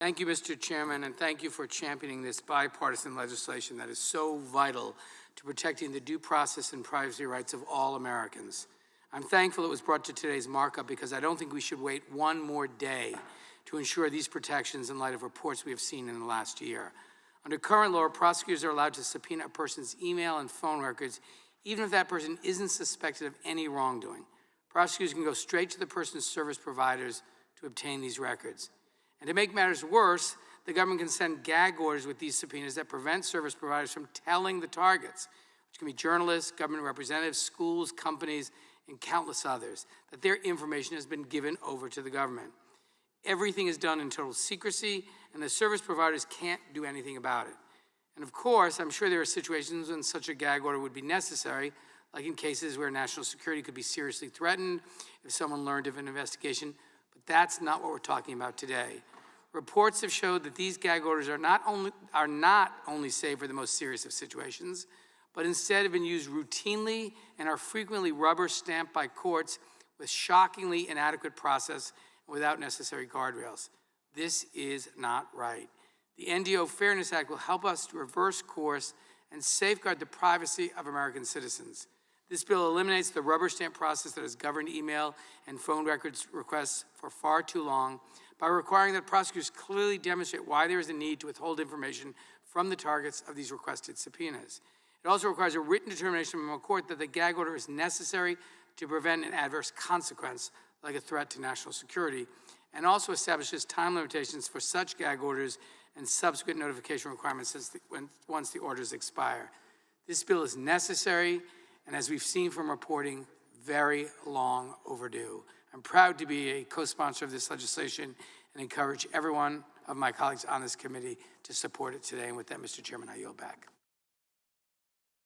Thank you, Mr. Chairman, and thank you for championing this bipartisan legislation that is so vital to protecting the due process and privacy rights of all Americans. I'm thankful it was brought to today's markup because I don't think we should wait one more day to ensure these protections in light of reports we have seen in the last year. Under current law, prosecutors are allowed to subpoena a person's email and phone records, even if that person isn't suspected of any wrongdoing. Prosecutors can go straight to the person's service providers to obtain these records. And to make matters worse, the government can send gag orders with these subpoenas that prevent service providers from telling the targets, which can be journalists, government representatives, schools, companies, and countless others, that their information has been given over to the government. Everything is done in total secrecy, and the service providers can't do anything about it. And of course, I'm sure there are situations when such a gag order would be necessary, like in cases where national security could be seriously threatened if someone learned of an investigation, but that's not what we're talking about today. Reports have showed that these gag orders are not only saved for the most serious of situations, but instead have been used routinely and are frequently rubber-stamped by courts with shockingly inadequate process and without necessary guardrails. This is not right. The NDO Fairness Act will help us to reverse course and safeguard the privacy of American citizens. This bill eliminates the rubber stamp process that has governed email and phone records requests for far too long by requiring that prosecutors clearly demonstrate why there is a need to withhold information from the targets of these requested subpoenas. It also requires a written determination from a court that the gag order is necessary to prevent an adverse consequence, like a threat to national security, and also establishes time limitations for such gag orders and subsequent notification requirements once the orders expire. This bill is necessary, and as we've seen from reporting, very long overdue. I'm proud to be a co-sponsor of this legislation and encourage every one of my colleagues on this committee to support it today. And with that, Mr. Chairman, I yield back.